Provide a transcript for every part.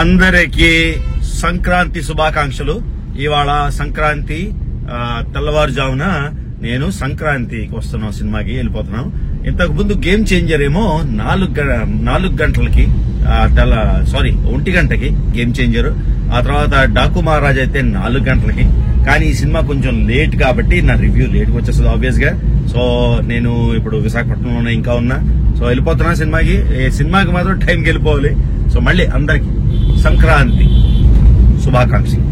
అందరికీ సంక్రాంతి శుభాకాంక్షలు. ఇవాళ సంక్రాంతి తెల్లవారుజామున నేను సంక్రాంతికి వస్తున్నాం, సినిమాకి వెళ్ళిపోతున్నాం. ఇంతకు ముందు గేమ్ చేంజర్ ఏమో 4 గంటలకి 1 గంటకి గేమ్ చేంజర్. ఆ తర్వాత డాకు మహారాజ్ అయితే 4 గంటలకి. కానీ ఈ సినిమా కొంచెం లేట్ కాబట్టి నా రివ్యూ లేట్గా వచ్చేస్తుంది ఆబ్వియస్ గా. సో నేను ఇప్పుడు విశాఖపట్నంలోనే ఇంకా ఉన్నా. సో వెళ్ళిపోతున్నా సినిమాకి. సినిమాకి మాత్రం టైంకి వెళ్ళిపోవాలి. సో మళ్ళీ అందరికి సంక్రాంతి శుభాకాంక్షలు.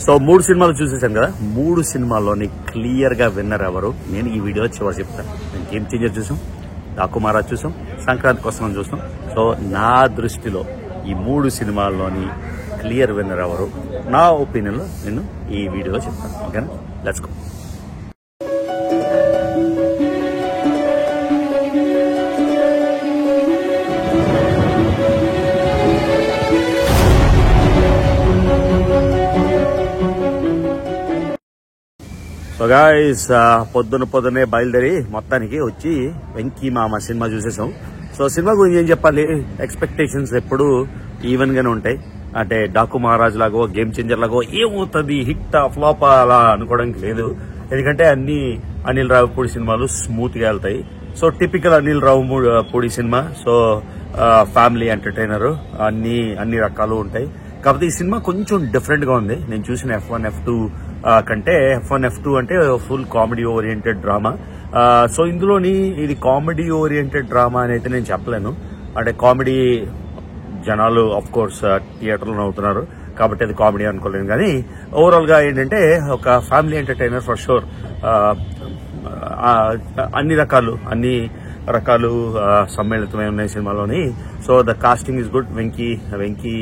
సో 3 సినిమాలు చూసేసాను కదా. 3 సినిమాల్లోని క్లియర్ గా విన్నర్ ఎవరు నేను ఈ వీడియో చివరి చెప్తాను. నేను గేమ్ చేంజర్ చూసాం, డాకు మహారాజ్ చూసాం, సంక్రాంతి కోసం చూసాం. సో నా దృష్టిలో ఈ 3 సినిమాల్లోని క్లియర్ విన్నర్ ఎవరు నా ఒపీనియన్ లో నేను ఈ వీడియోలో చెప్తాను. ఓకేనా, లెట్స్ గో. సో గాయ్స్, పొద్దునే బయలుదేరి మొత్తానికి వచ్చి వెంకీ మామ సినిమా చూసేసాం. సో సినిమా గురించి ఏం చెప్పాలి, ఎక్స్పెక్టేషన్స్ ఎప్పుడు ఈవెన్ గానే ఉంటాయి. అంటే డాకు మహారాజ్ లాగో గేమ్ చేంజర్ లాగో ఏమవుతుంది హిట్ ఫ్లాప్ అలా అనుకోవడానికి లేదు. ఎందుకంటే అన్ని అనిల్ రావిపూడి సినిమాలు స్మూత్ గా వెళ్తాయి. So typical Anil Ravipudi cinema. So family entertainer, అన్ని రకాలు ఉంటాయి. కాకపోతే ఈ సినిమా కొంచెం డిఫరెంట్ గా ఉంది. నేను చూసిన F1, F2 కంటే F1, F2 అంటే full comedy oriented drama. So ఇందులోని ఇది కామెడీ ఓరియంటెడ్ డ్రామా అని అయితే నేను చెప్పలేను. అంటే కామెడీ జనాలు ఆఫ్ కోర్స్ థియేటర్లో నవ్వుతున్నారు కాబట్టి అది కామెడీ అనుకోలేను. కానీ ఓవరాల్ గా ఏంటంటే ఒక ఫ్యామిలీ ఎంటర్టైనర్ ఫర్ షూర్. అన్ని రకాలు సమ్మేళితమై ఉన్నాయి సినిమాలోని. So the casting is good. Venky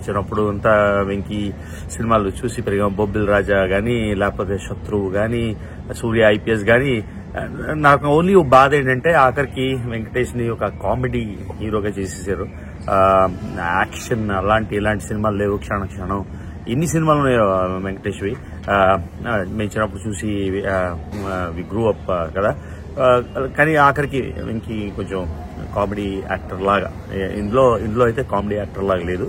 చిన్నప్పుడు అంతా వెంకీ సినిమాలు చూసి పెరిగాం. బొబ్బిల్ రాజా గానీ, లేకపోతే శత్రువు గానీ, సూర్య IPS గానీ. నాకు ఓన్లీ బాధ ఏంటంటే ఆఖరికి వెంకటేష్ ని ఒక కామెడీ హీరోగా చేసేసారు. యాక్షన్ ఇలాంటి సినిమాలు లేవు. క్షణం ఎన్ని సినిమాలు ఉన్నాయో వెంకటేష్వి. మేము చిన్నప్పుడు చూసి వి గ్రూ అప్ కదా. కానీ ఆఖరికి వెంకీ కొంచెం కామెడీ యాక్టర్ లాగా, ఇందులో అయితే కామెడీ యాక్టర్ లాగా లేదు.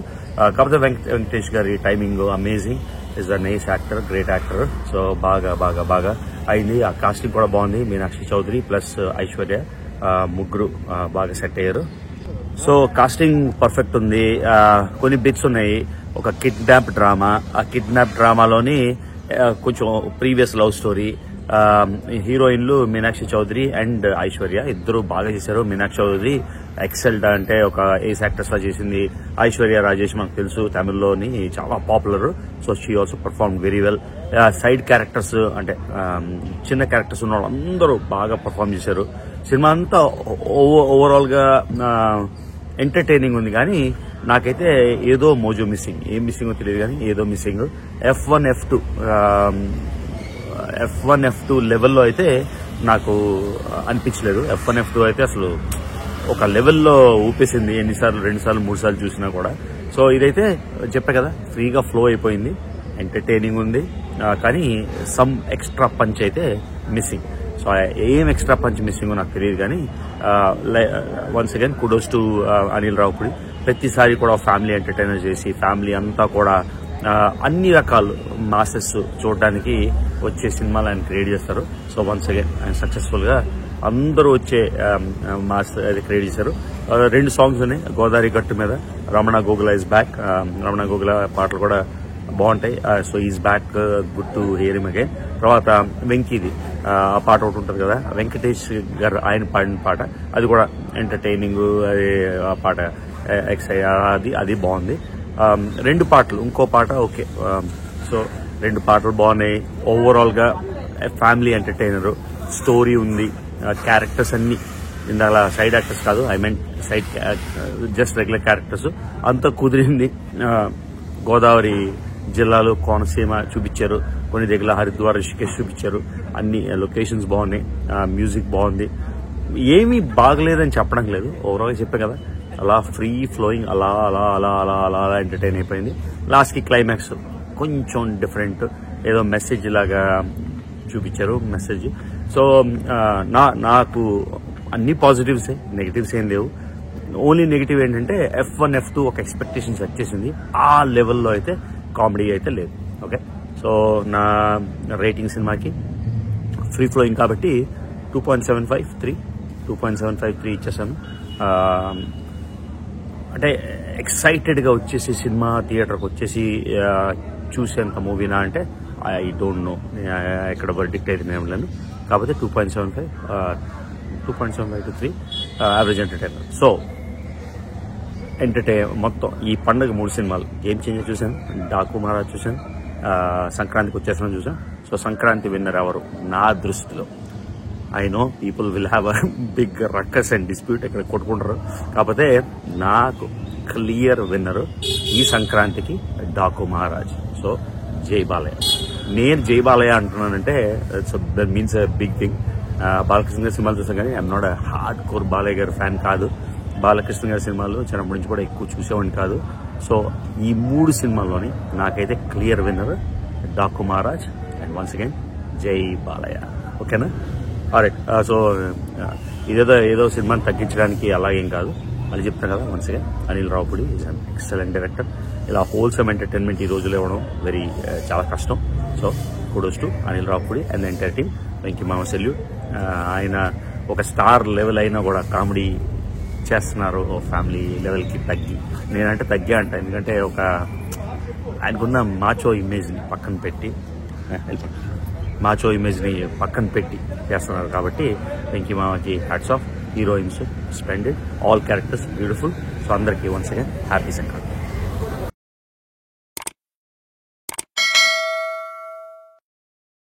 కాకపోతే వెంకటేష్ గారి timing amazing. Is a nice actor, great actor. So బాగా అయింది. ఆ కాస్టింగ్ కూడా బాగుంది. మీనాక్షి చౌదరి ప్లస్ ఐశ్వర్య ముగ్గురు బాగా సెట్ అయ్యారు. సో కాస్టింగ్ పర్ఫెక్ట్ ఉంది. కొన్ని బిట్స్ ఉన్నాయి. ఒక కిడ్నాప్ డ్రామా. ఆ కిడ్నాప్ డ్రామాలోని కొంచెం ప్రీవియస్ లవ్ స్టోరీ. హీరోయిన్లు మీనాక్షి చౌదరి అండ్ ఐశ్వర్య ఇద్దరు బాగా చేశారు. మీనాక్షి చౌదరి ఎక్సెల్డ్, అంటే ఒక ఏస్ యాక్టర్స్ లా చేసింది. ఐశ్వర్య రాజేష్ మనకు తెలుసు, తమిళ్లోని చాలా popular. So she also perform very well. Side characters అంటే చిన్న క్యారెక్టర్స్ ఉన్న వాళ్ళందరూ బాగా పర్ఫార్మ్ చేశారు. సినిమా అంతా ఓవరాల్ గా ఎంటర్టైనింగ్ ఉంది. కానీ నాకైతే ఏదో మోజో మిస్సింగ్. ఏం మిస్సింగో తెలియదు కానీ ఏదో మిస్సింగ్. F1, F2 లెవెల్లో అయితే నాకు అనిపించలేదు. F1, F2 అయితే అసలు ఒక లెవెల్లో ఊపేసింది. ఎన్నిసార్లు 2 సార్లు 3 సార్లు చూసినా కూడా. సో ఇదైతే చెప్పా కదా, ఫ్రీగా ఫ్లో అయిపోయింది. ఎంటర్టైనింగ్ ఉంది. కానీ సమ్ ఎక్స్ట్రా పంచ్ అయితే మిస్సింగ్. సో ఏం ఎక్స్ట్రా పంచ్ మిస్సింగ్ నాకు తెలియదు. కానీ once again kudos to Anil Ravipudi. ప్రతిసారి కూడా ఫ్యామిలీ ఎంటర్టైనర్ చేసి ఫ్యామిలీ అంతా కూడా అన్ని రకాలు మాసెస్ చూడడానికి వచ్చే సినిమాలు ఆయన క్రియేట్ చేస్తారు. సో వన్స్ అగైన్ ఆయన సక్సెస్ఫుల్ గా అందరూ వచ్చే మాస్ అది క్రియేట్ చేశారు. 2 సాంగ్స్ ఉన్నాయి. గోదావరి గట్టు మీద రమణ గోగుల ఇస్ బ్యాక్. రమణ గోగుల పాటలు కూడా బాగుంటాయి. So is back, good to hear him again. తర్వాత వెంకీది ఆ పాట ఒకటి ఉంటుంది కదా, వెంకటేష్ గారు ఆయన పాడిన పాట, అది కూడా ఎంటర్టైనింగ్. అది ఆ పాట అది బాగుంది. 2 పాటలు, ఇంకో పాట ఓకే. సో 2 పాటలు బాగున్నాయి. ఓవరాల్ గా ఫ్యామిలీ ఎంటర్టైనర్. స్టోరీ ఉంది. క్యారెక్టర్స్ అన్ని ఇందాక సైడ్ యాక్టర్స్ కాదు, I mean side just regular characters. అంతా కుదిరింది. గోదావరి జిల్లాలో కోనసీమ చూపించారు. కొన్ని దగ్గర హరిద్వార్, రిషికేశ్ చూపించారు. అన్ని లొకేషన్స్ బాగున్నాయి. మ్యూజిక్ బాగుంది. ఏమీ బాగలేదని చెప్పడం లేదు. ఓవరాల్ గా చెప్పే కదా, అలా ఫ్రీ ఫ్లోయింగ్ అలా ఎంటర్టైన్ అయిపోయింది. లాస్ట్ కి క్లైమాక్స్ కొంచెం డిఫరెంట్, ఏదో మెసేజ్ లాగా చూపించారు మెసేజ్. సో నాకు అన్ని పాజిటివ్సే, నెగిటివ్స్ ఏం లేవు. ఓన్లీ నెగిటివ్ ఏంటంటే F1 F2 ఒక ఎక్స్పెక్టేషన్ సెట్ చేసింది, ఆ లెవెల్లో అయితే కామెడీ అయితే లేదు. ఓకే, సో నా రేటింగ్ సినిమాకి ఫ్రీ ఫ్లోయింగ్ కాబట్టి 2.75 ఇచ్చేసాను. అంటే ఎక్సైటెడ్గా వచ్చేసి సినిమా థియేటర్కి వచ్చేసి చూసేంత మూవీనా అంటే ఐ డోంట్ నో, ఎక్కడ వర్డిక్ట్ అయితే నేను లేను. కాకపోతే 2.75 to 3 యావరేజ్ ఎంటర్టైనర్. సో మొత్తం ఈ పండుగ 3 సినిమాలు గేమ్ చేంజర్ చూశాను, డాకు మహారాజ్ చూశాను, సంక్రాంతికి వచ్చేసిన చూసాను. సో సంక్రాంతి విన్నర్ ఎవరు నా దృష్టిలో, I know people will have a big ruckus and dispute, ఇక్కడ కొట్టుకుంటారు. కాకపోతే నాకు క్లియర్ విన్నర్ ఈ సంక్రాంతికి డాకు మహారాజ్. సో జై బాలయ్య. నేను జై బాలయ్య అంటున్నానంటే that means a big thing. Balakrishna గారి సినిమాలు చూసాం కానీ I'm not a hardcore Balayya గారి ఫ్యాన్ కాదు. బాలకృష్ణ గారి సినిమాలు చిన్నప్పటి నుంచి కూడా ఎక్కువ చూసేవాడిని కాదు. సో ఈ 3 సినిమాల్లోని నాకైతే clear winner Daaku Maharaj. And once again జై బాలయ్య. ఓకేనా? ఆల్రైట్. సో ఏదో సినిమాని తగ్గించడానికి అలాగేం కాదు, మళ్ళీ చెప్తాను కదా once again, Anil Ravipudi is an excellent director. ఇలా హోల్సమ్ ఎంటర్టైన్మెంట్ ఈ రోజులో ఇవ్వడం చాలా కష్టం. So kudos to Anil Ravipudi and the entire team. Venky మామ సెల్యూట్. ఆయన ఒక స్టార్ లెవెల్ అయినా కూడా కామెడీ చేస్తున్నారు ఫ్యామిలీ లెవెల్కి తగ్గి. నేనంటే తగ్గా అంట, ఎందుకంటే ఆయనకున్న మాచో ఇమేజ్ని పక్కన పెట్టి చేస్తున్నారు. కాబట్టి వెంకీ మామకి hats off. Heroines splendid, all characters beautiful. So అందరికీ వన్స్ అగైన్ హ్యాపీ సంక్రాంతి.